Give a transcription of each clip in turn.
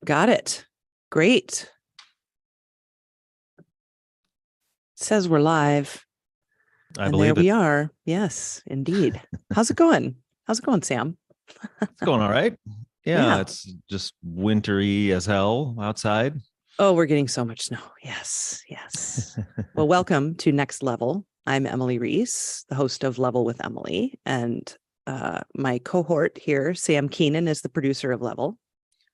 Got it. Great. It says we're live. I and believe there we it. are. Yes, indeed. How's it going? How's it going, Sam? It's going all right. Yeah, Yeah. it's just wintry as hell outside. Oh, we're getting so much snow. Yes, yes. Well, welcome to Next Level. I'm Emily Reese, the host of Level with Emily, and my cohort here, Sam Keenan, is the producer of Level.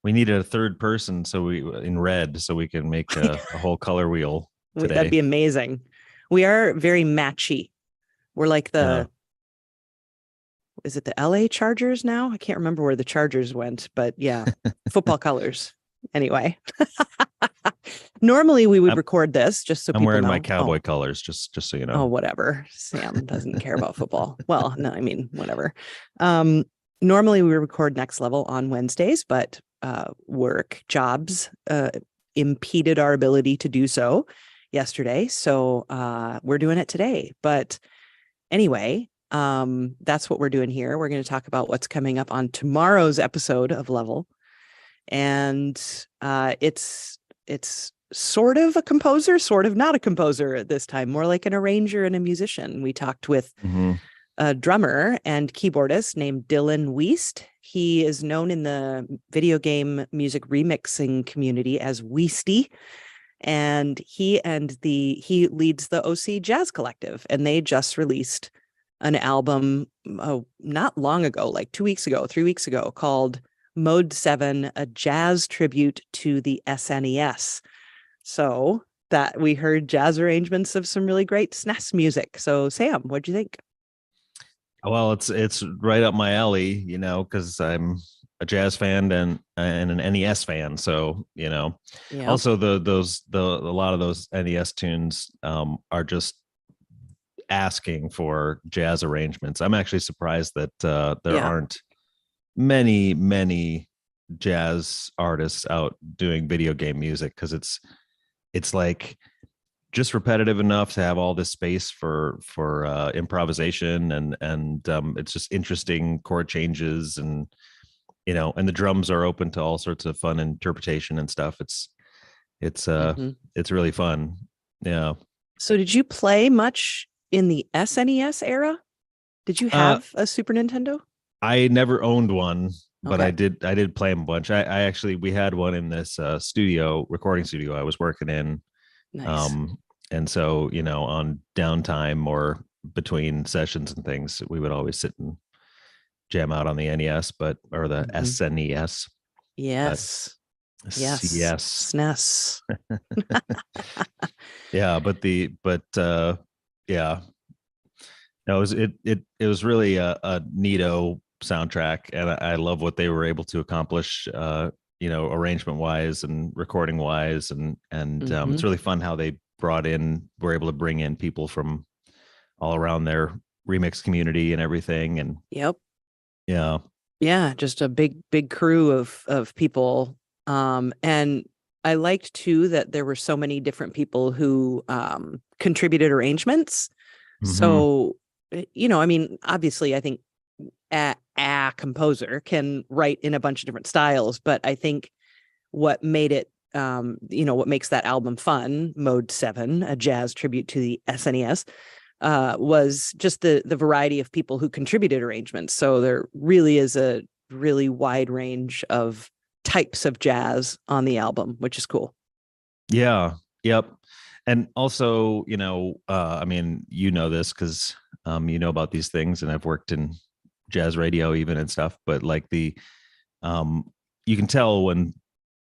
We needed a third person in red so we can make a whole color wheel That'd today. be amazing. We are very matchy. We're like is it the LA Chargers now? I can't remember where the Chargers went, but yeah, football colors. Anyway, normally we would record this just so I'm people wearing know. my cowboy colors, just so you know. Oh, whatever. Sam doesn't care about football. Well, no, I mean, whatever. Normally we record Next Level on Wednesdays, but work jobs impeded our ability to do so yesterday. So we're doing it today. But anyway, that's what we're doing here. We're going to talk about what's coming up on tomorrow's episode of Level. And it's sort of a composer, sort of not a composer at this time, more like an arranger and a musician. We talked with a drummer and keyboardist named Dylan Wiest. He is known in the video game music remixing community as Wiesty. And he leads the OC Jazz Collective, and they just released an album not long ago, like 3 weeks ago, called Mode 7, a jazz tribute to the SNES. So that we heard jazz arrangements of some really great SNES music. So Sam, what'd you think? Well, it's right up my alley, because I'm a jazz fan and an NES fan. So, also a lot of those NES tunes are just asking for jazz arrangements. I'm actually surprised that there aren't many jazz artists out doing video game music, because it's like just repetitive enough to have all this space for improvisation, and it's just interesting chord changes, and and the drums are open to all sorts of fun interpretation and stuff. It's really fun. Yeah. So did you play much in the SNES era? Did you have a Super Nintendo? I never owned one, but I did play them a bunch. We had one in this recording studio I was working in. Nice. And so, on downtime or between sessions and things, we would always sit and jam out on the NES, or the SNES. Yes. Yes. SNES. Yeah, yeah. No, it was really a neato soundtrack, and I love what they were able to accomplish, arrangement wise and recording wise, and it's really fun how they were able to bring in people from all around their remix community and everything. And just a big crew of people, and I liked too that there were so many different people who contributed arrangements. So I mean, obviously I think a composer can write in a bunch of different styles, but I think what made it what makes that album fun, Mode 7, a jazz tribute to the SNES, was just the variety of people who contributed arrangements. So there really is a really wide range of types of jazz on the album, which is cool. Yeah. Yep. And also, I mean, this because about these things, and I've worked in jazz radio even and stuff, but like you can tell when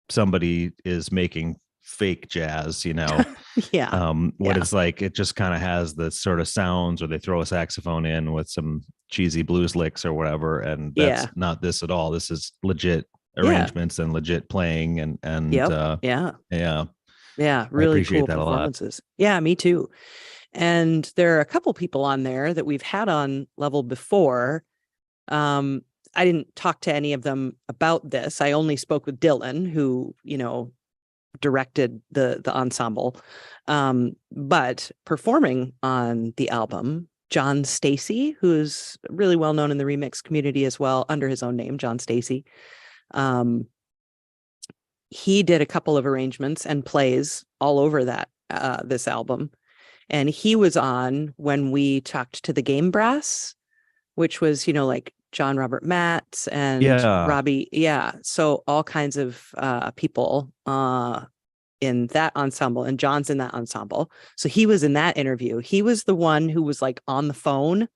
somebody is making fake jazz, what it's like. It just kind of has the sort of sounds, or they throw a saxophone in with some cheesy blues licks or whatever, and that's not this at all. This is legit arrangements and legit playing, and really cool performances. Yeah, me too. And there are a couple people on there that we've had on Level before. I didn't talk to any of them about this. I only spoke with Dylan, who, directed the ensemble. But performing on the album, John Stacy, who's really well known in the remix community as well, under his own name, John Stacy. he did a couple of arrangements and plays all over that this album. And he was on when we talked to the Game Brass, which was, like John Robert Matz and Robbie. Yeah. So all kinds of people in that ensemble, and John's in that ensemble. So he was in that interview. He was the one who was like on the phone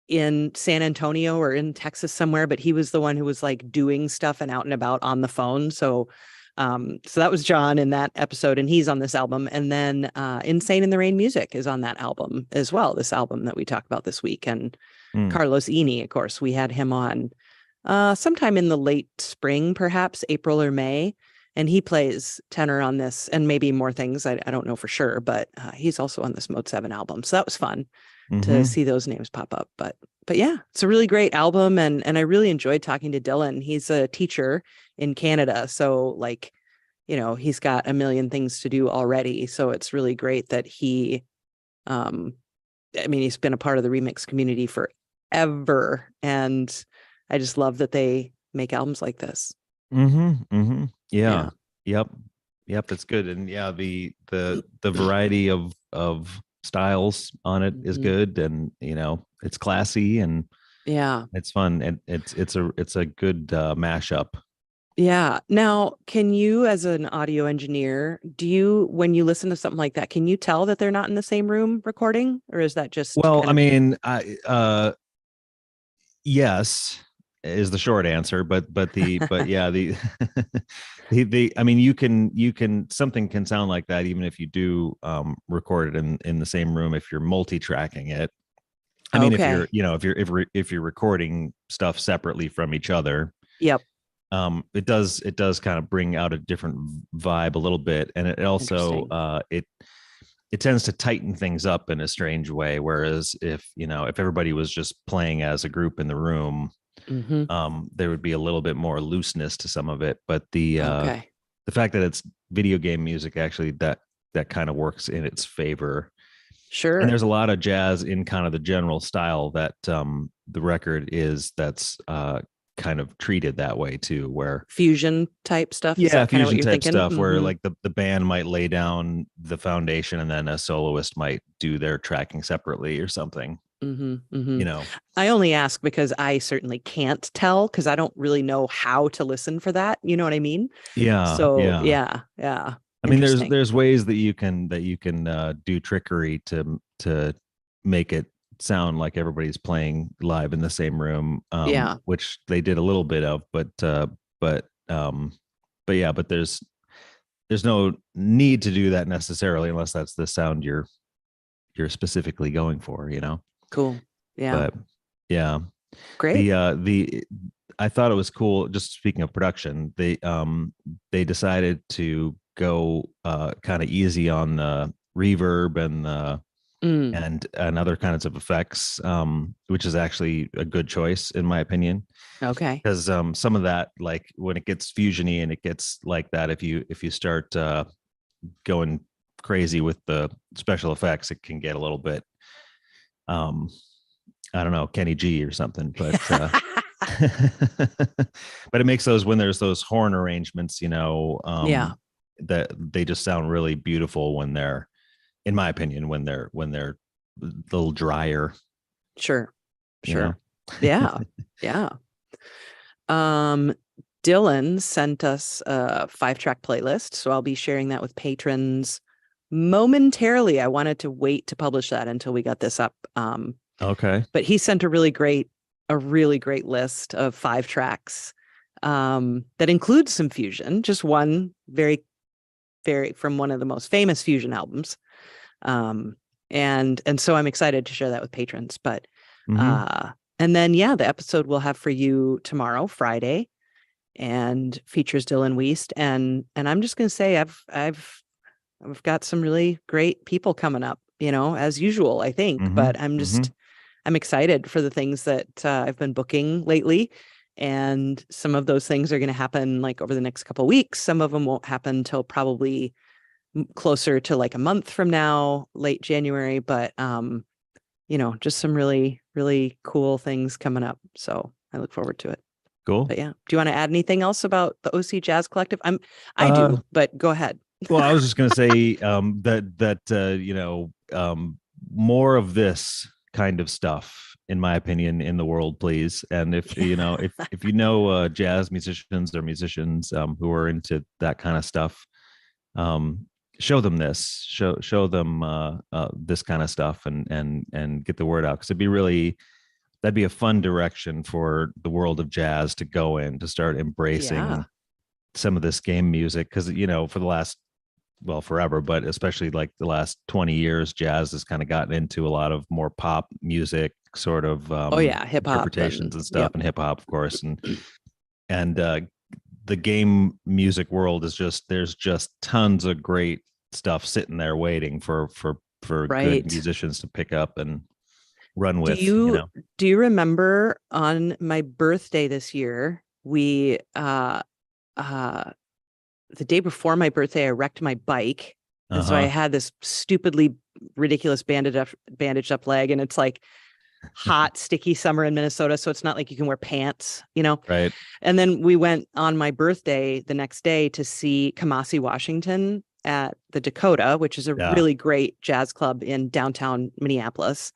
in San Antonio or in Texas somewhere, but he was the one who was like doing stuff and out and about on the phone. So that was John in that episode, and he's on this album. And then Insane in the Rain Music is on that album as well, this album that we talked about this week. And Carlos Eni, of course, we had him on sometime in the late spring, perhaps April or May. And he plays tenor on this and maybe more things. I don't know for sure, but he's also on this Mode 7 album. So that was fun to see those names pop up. But yeah, it's a really great album. And I really enjoyed talking to Dylan. He's a teacher in Canada. So like, he's got a million things to do already. So it's really great that he, he's been a part of the remix community forever. And I just love that they make albums like this. Yeah. Yep. It's good. And yeah, the variety of styles on it is good, and it's classy, and it's fun, and it's a good mashup. Yeah. Now, can you, as an audio engineer, when you listen to something like that, can you tell that they're not in the same room recording, or is that just yes is the short answer, but yeah, you can something can sound like that even if you do record it in the same room if you're multi-tracking it. If you're recording stuff separately from each other. Yep. It does kind of bring out a different vibe a little bit, and it also it tends to tighten things up in a strange way, whereas if everybody was just playing as a group in the room, there would be a little bit more looseness to some of it. But the fact that it's video game music, actually that kind of works in its favor. Sure. And there's a lot of jazz in kind of the general style that the record that's kind of treated that way too, where fusion type stuff. Yeah, fusion type stuff where like the band might lay down the foundation and then a soloist might do their tracking separately or something. I only ask because I certainly can't tell, because I don't really know how to listen for that. You know what I mean? Yeah. So yeah. I mean, there's ways that you can do trickery to make it sound like everybody's playing live in the same room, which they did a little bit of, but there's no need to do that necessarily unless that's the sound you're specifically going for, Cool. Yeah. But yeah, great. I thought it was cool. Just speaking of production, they decided to go kind of easy on the reverb and other kinds of effects, which is actually a good choice in my opinion. Okay. Because some of that, like when it gets fusiony and it gets like that, if you start going crazy with the special effects, it can get a little bit I don't know, Kenny G or something, but but it makes those, when there's those horn arrangements, that they just sound really beautiful when they're, in my opinion, when they're a little drier. Sure. Yeah. Dylan sent us a 5-track playlist, so I'll be sharing that with patrons momentarily. I wanted to wait to publish that until we got this up. Okay. But he sent a really great list of 5 tracks that includes some fusion, just one very, very from one of the most famous fusion albums. And so I'm excited to share that with patrons. But and then the episode we'll have for you tomorrow, Friday, and features Dylan Wiest. And I'm just gonna say I've got some really great people coming up, as usual, I think. But I'm excited for the things that I've been booking lately. And some of those things are going to happen like over the next couple of weeks. Some of them won't happen till probably closer to like a month from now, late January. But, just some really, really cool things coming up. So I look forward to it. Cool. But yeah, do you want to add anything else about the OC Jazz Collective? I Uh, do, but go ahead. well, I was just going to say more of this kind of stuff, in my opinion, in the world, please. And if if you know jazz musicians or musicians who are into that kind of stuff, show them this, show them this kind of stuff, and get the word out, because that'd be a fun direction for the world of jazz to go in, to start embracing some of this game music. Because for the last, well, forever, but especially like the last 20 years, jazz has kind of gotten into a lot of more pop music sort of hip hop interpretations and stuff, and hip hop, of course, and the game music world is there's just tons of great stuff sitting there waiting for good musicians to pick up and run with. Do you remember on my birthday this year, we the day before my birthday, I wrecked my bike. And so I had this stupidly ridiculous bandaged up leg, and it's like hot, sticky summer in Minnesota. So it's not like you can wear pants, Right. And then we went on my birthday the next day to see Kamasi Washington at the Dakota, which is a really great jazz club in downtown Minneapolis.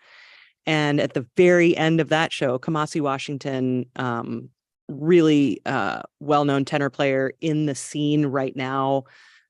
And at the very end of that show, Kamasi Washington, really well-known tenor player in the scene right now,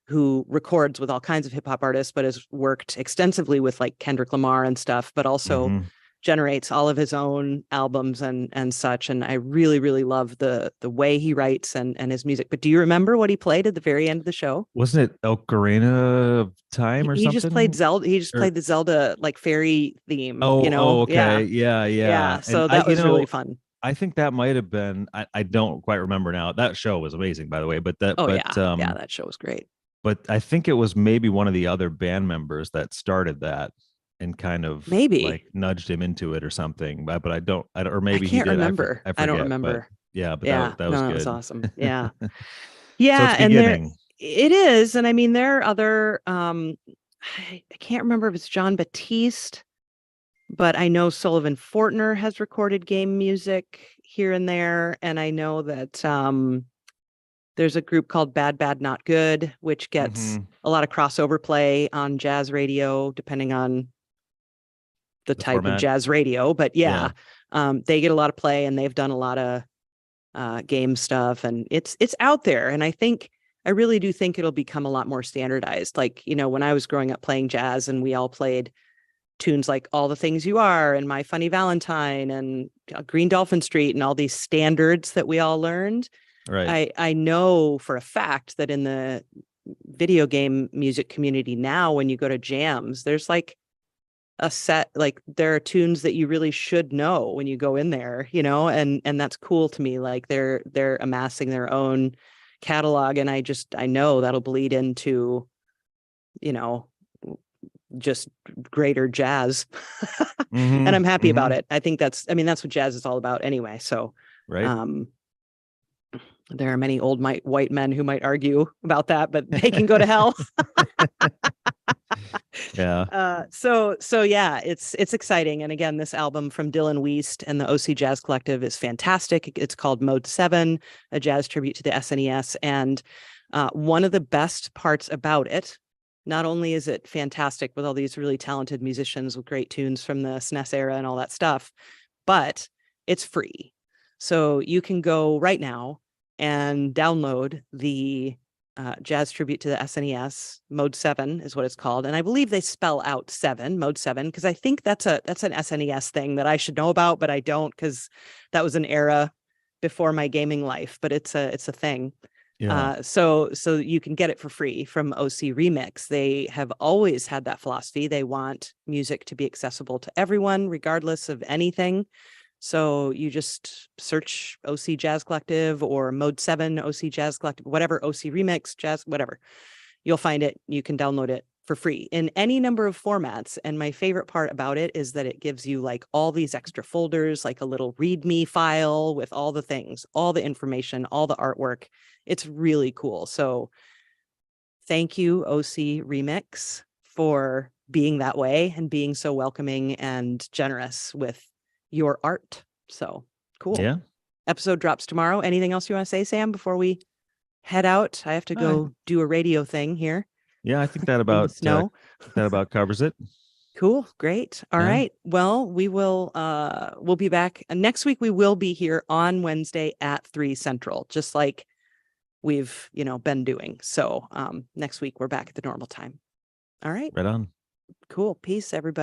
who records with all kinds of hip hop artists, but has worked extensively with like Kendrick Lamar and stuff, but also generates all of his own albums and such. And I really, really love the way he writes and his music. But do you remember what he played at the very end of the show? Wasn't it Ocarina of Time or something? He just played Zelda. He just played the Zelda like fairy theme. Okay. Yeah. So that was really fun. I think that might have been, I don't quite remember now. That show was amazing, by the way, that show was great. But I think it was maybe one of the other band members that started that and kind of maybe like nudged him into it or something. But I don't, or maybe I can't he did. remember. I don't remember. But that was good. That was awesome. Yeah. Yeah. So and it is. And I mean, there are other, I can't remember if it's John Batiste, but I know Sullivan Fortner has recorded game music here and there. And I know that there's a group called Bad Bad Not Good, which gets a lot of crossover play on jazz radio, depending on the type format of jazz radio. But they get a lot of play, and they've done a lot of game stuff, and it's out there. And I really do think it'll become a lot more standardized. Like, when I was growing up playing jazz, and we all played tunes like All the Things You Are and My Funny Valentine and Green Dolphin Street and all these standards that we all learned. Right. I know for a fact that in the video game music community now, when you go to jams, there's like a set, like there are tunes that you really should know when you go in there, and that's cool to me. Like they're amassing their own catalog, and I know that'll bleed into, just greater jazz. And I'm happy about it. I think that's what jazz is all about anyway. So, right. There are many old white men who might argue about that, but they can go to hell. Yeah. So yeah, it's exciting. And again, this album from Dylan Wiest and the OC Jazz Collective is fantastic. It's called Mode 7, a jazz tribute to the SNES. And one of the best parts about it, not only is it fantastic with all these really talented musicians with great tunes from the SNES era and all that stuff, but it's free. So you can go right now and download the jazz tribute to the SNES. Mode 7 is what it's called. And I believe they spell out 7, Mode 7, because I think that's an SNES thing that I should know about, but I don't, because that was an era before my gaming life, but it's a thing. Yeah. So you can get it for free from OC Remix. They have always had that philosophy. They want music to be accessible to everyone, regardless of anything. So you just search OC Jazz Collective or Mode 7 OC Jazz Collective, whatever, OC Remix, Jazz, whatever. You'll find it. You can download it for free in any number of formats. And my favorite part about it is that it gives you like all these extra folders, like a little README file with all the things, all the information, all the artwork. It's really cool. So thank you, OC Remix, for being that way and being so welcoming and generous with your art. So cool. Yeah. episode drops tomorrow. Anything else you want to say, Sam, before we head out? I have to go do a radio thing here Yeah, I think that in the about snow. that about covers it. Cool. Great. All Yeah. right. Well, we'll be back next week. We will be here on Wednesday at 3 Central, just like we've, been doing. So next week we're back at the normal time. All right. Right on. Cool. Peace, everybody.